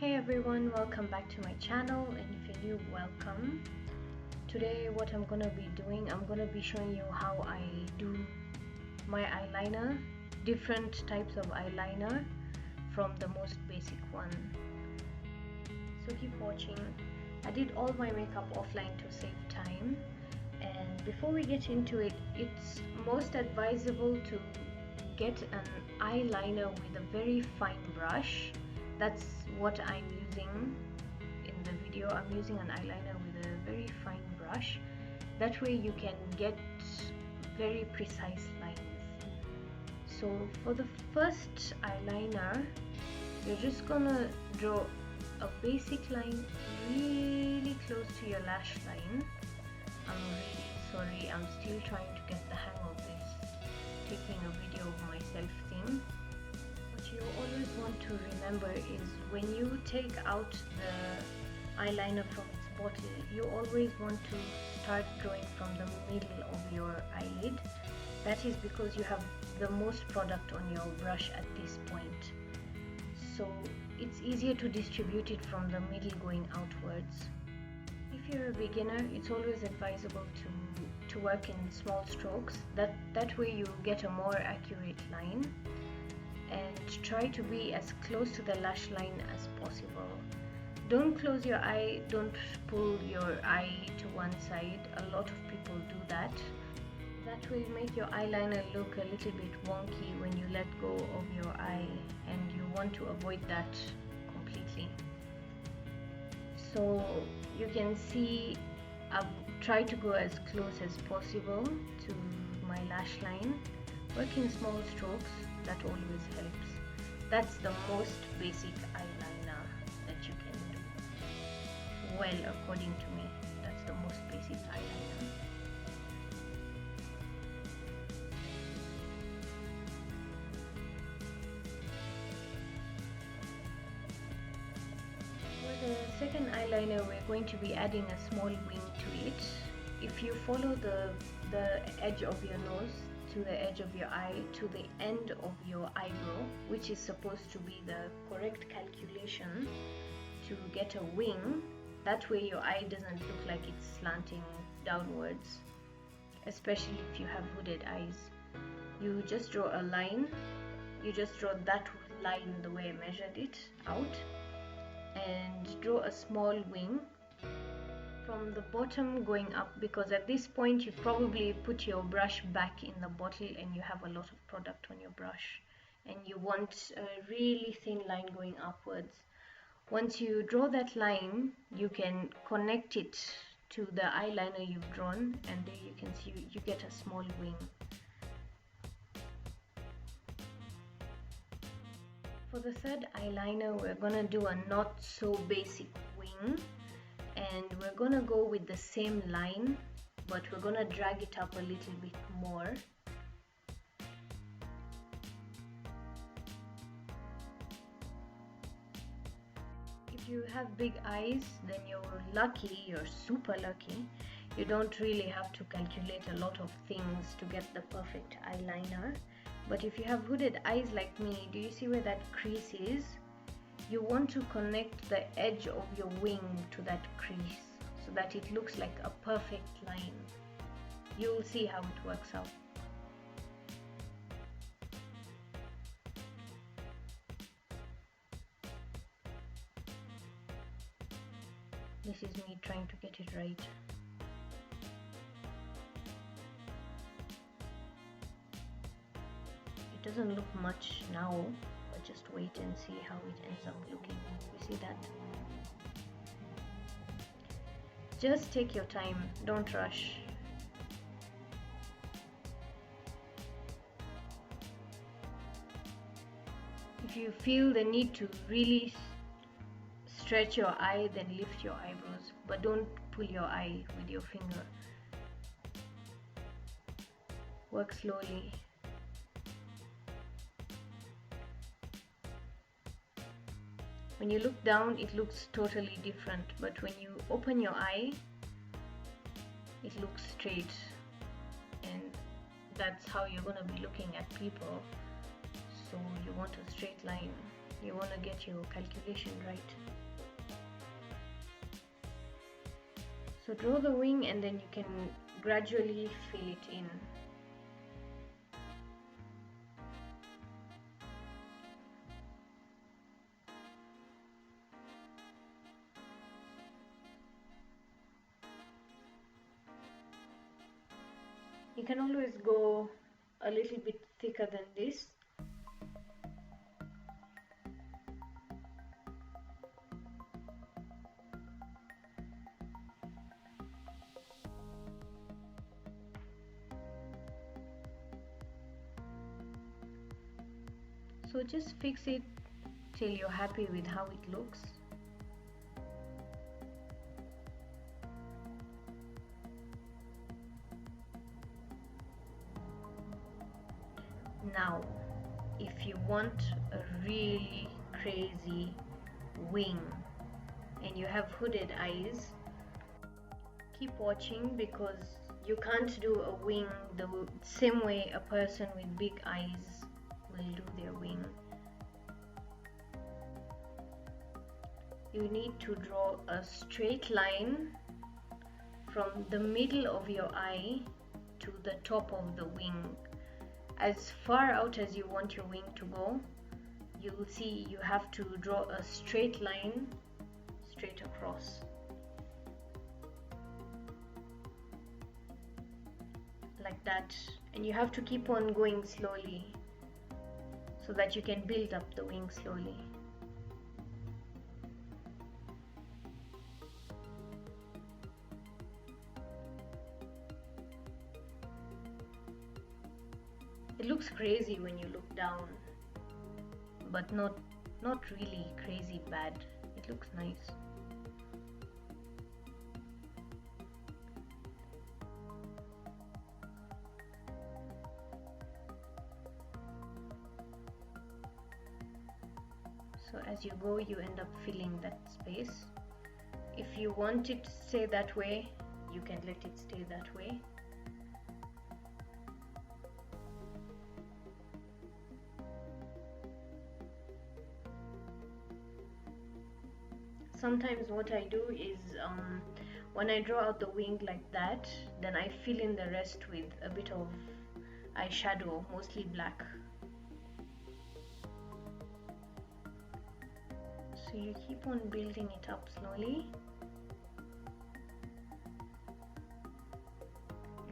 Hey everyone, welcome back to my channel, and if you're new, welcome. Today what I'm gonna be doing, I'm gonna be showing you how I do my eyeliner, different types of eyeliner from the most basic one. So keep watching. I did all my makeup offline to save time, and before we get into it, it's most advisable to get an eyeliner with a very fine brush. That's what I'm using in the video. I'm using an eyeliner with a very fine brush. That way you can get very precise lines. So for the first eyeliner, you're just gonna draw a basic line really close to your lash line. I'm really sorry, I'm still trying to get the hang of this taking a video of myself thing. What you always want to remember is when you take out the eyeliner from its bottle, you always want to start drawing from the middle of your eyelid. That is because you have the most product on your brush at this point. So it's easier to distribute it from the middle going outwards. If you're a beginner, it's always advisable to work in small strokes. That way you get a more accurate line, and try to be as close to the lash line as possible. Don't close your eye, don't pull your eye to one side. A lot of people do that. That will make your eyeliner look a little bit wonky when you let go of your eye, and you want to avoid that completely. So you can see I've tried to go as close as possible to my lash line. Work in small strokes, that always helps. That's the most basic eyeliner that you can do. Well, according to me, that's the most basic eyeliner. For the second eyeliner, we're going to be adding a small wing to it. If you follow the edge of your nose to the edge of your eye to the end of your eyebrow, which is supposed to be the correct calculation to get a wing, that way your eye doesn't look like it's slanting downwards, especially if you have hooded eyes. You just draw a line, you just draw that line the way I measured it out, and draw a small wing from the bottom going up, because at this point you probably put your brush back in the bottle and you have a lot of product on your brush, and you want a really thin line going upwards. Once you draw that line, you can connect it to the eyeliner you've drawn, and there you can see you get a small wing. For the third eyeliner, we're gonna do a not so basic wing, and we're gonna go with the same line, but we're gonna drag it up a little bit more. If you have big eyes, then you're lucky, you're super lucky. You don't really have to calculate a lot of things to get the perfect eyeliner. But if you have hooded eyes like me, do you see where that crease is? You want to connect the edge of your wing to that crease so that it looks like a perfect line. You'll see how it works out. This is me trying to get it right. It doesn't look much now, but just wait and see how it ends up looking. You see that? Just take your time, don't rush. If you feel the need to really stretch your eye, then lift your eyebrows, but don't pull your eye with your finger. Work slowly. When you look down, it looks totally different, but when you open your eye, it looks straight, and that's how you're going to be looking at people. So you want a straight line. You want to get your calculation right. So draw the wing and then you can gradually fill it in. You can always go a little bit thicker than this. So just fix it till you're happy with how it looks. Now, if you want a really crazy wing and you have hooded eyes, keep watching, because you can't do a wing the same way a person with big eyes will do their wing. You need to draw a straight line from the middle of your eye to the top of the wing. As far out as you want your wing to go, you will see you have to draw a straight line straight across. Like that. And you have to keep on going slowly so that you can build up the wing slowly. It looks crazy when you look down, but not really crazy bad. It looks nice. So as you go, you end up filling that space. If you want it to stay that way, you can let it stay that way. Sometimes what I do is when I draw out the wing like that, then I fill in the rest with a bit of eyeshadow, mostly black. So you keep on building it up slowly.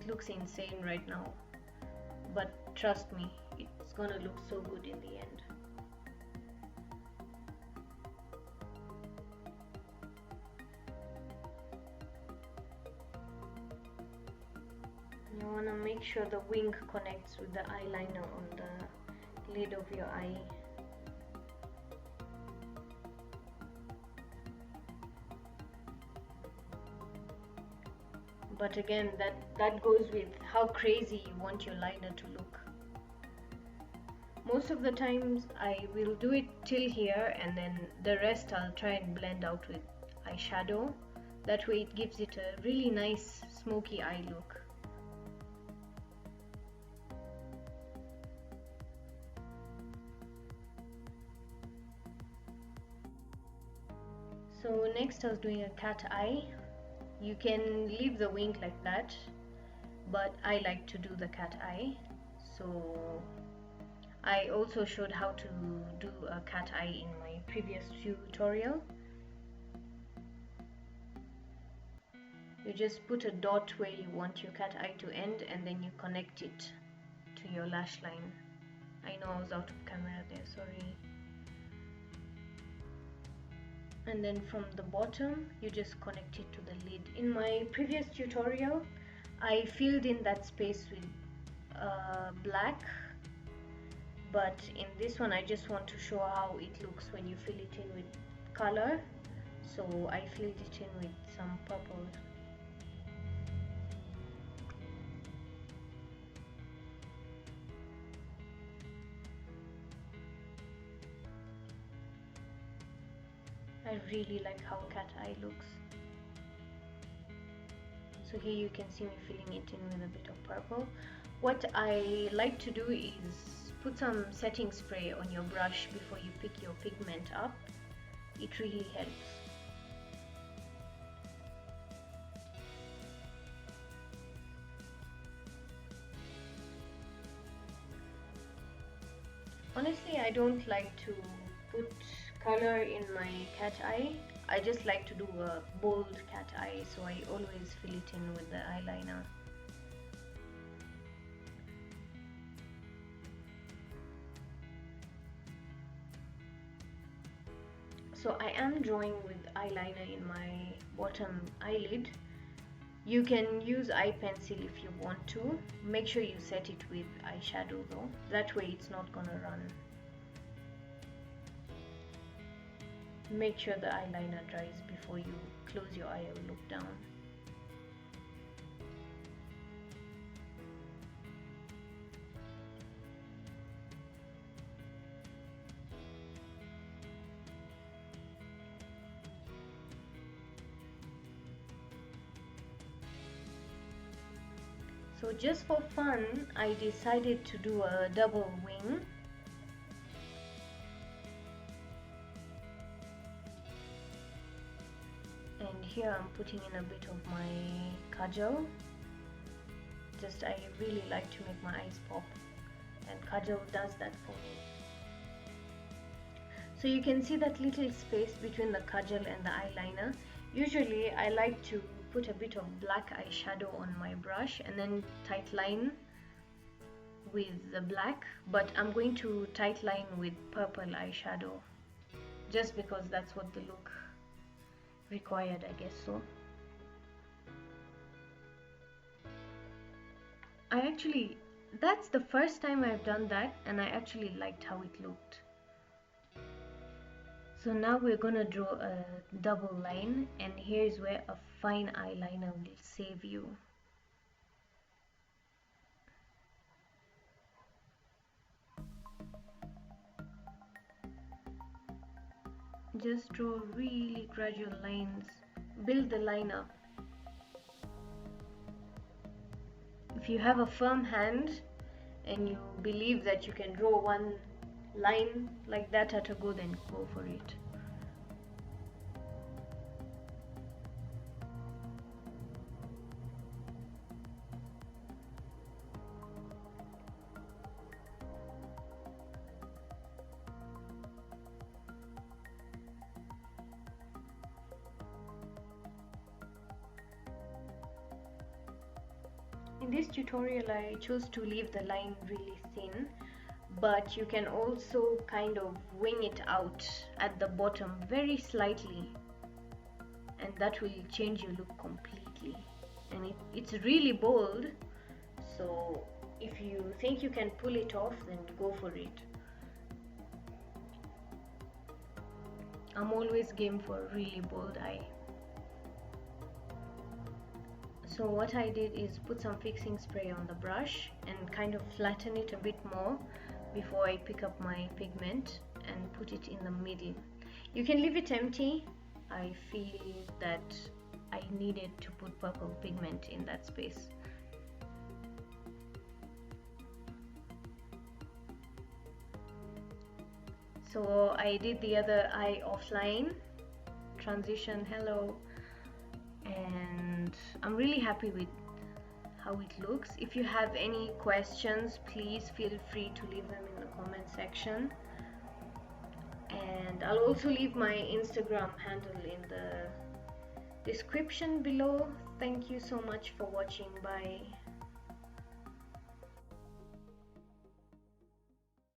It looks insane right now, but trust me, it's gonna look so good in the end. You want to make sure the wing connects with the eyeliner on the lid of your eye. But again, that goes with how crazy you want your liner to look. Most of the times I will do it till here, and then the rest I'll try and blend out with eyeshadow. That way it gives it a really nice smoky eye look. So next I was doing a cat eye. You can leave the wing like that, but I like to do the cat eye. So I also showed how to do a cat eye in my previous tutorial. You just put a dot where you want your cat eye to end, and then you connect it to your lash line. I know I was out of camera there, sorry. And then from the bottom you just connect it to the lid. In my previous tutorial I filled in that space with black, but in this one I just want to show how it looks when you fill it in with color, so I filled it in with some purple. I really like how cat eye looks. So here you can see me filling it in with a bit of purple. What I like to do is put some setting spray on your brush before you pick your pigment up. It really helps. Honestly, I don't like to put color in my cat eye. I just like to do a bold cat eye, so I always fill it in with the eyeliner. So I am drawing with eyeliner in my bottom eyelid. You can use eye pencil if you want to. Make sure you set it with eyeshadow though. That way it's not gonna run. Make sure the eyeliner dries before you close your eye or look down. So just for fun, I decided to do a double wing. And here I'm putting in a bit of my kajal. I really like to make my eyes pop, and kajal does that for me. So you can see that little space between the kajal and the eyeliner. Usually I like to put a bit of black eyeshadow on my brush and then tight line with the black, but I'm going to tight line with purple eyeshadow just because that's what the look required, I guess so. That's the first time I've done that, and I actually liked how it looked. So now we're gonna draw a double line, and here's where a fine eyeliner will save you. Just draw really gradual lines. Build the line up. If you have a firm hand and you believe that you can draw one line like that at a go, then go for it. In this tutorial I chose to leave the line really thin, but you can also kind of wing it out at the bottom very slightly, and that will change your look completely. And it's really bold, so if you think you can pull it off, then go for it. I'm always game for a really bold eye. So what I did is put some fixing spray on the brush and kind of flatten it a bit more before I pick up my pigment and put it in the middle. You can leave it empty. I feel that I needed to put purple pigment in that space. So I did the other eye offline, transition, hello, and I'm really happy with how it looks. If you have any questions, please feel free to leave them in the comment section, and I'll also leave my Instagram handle in the description below. Thank you so much for watching. Bye.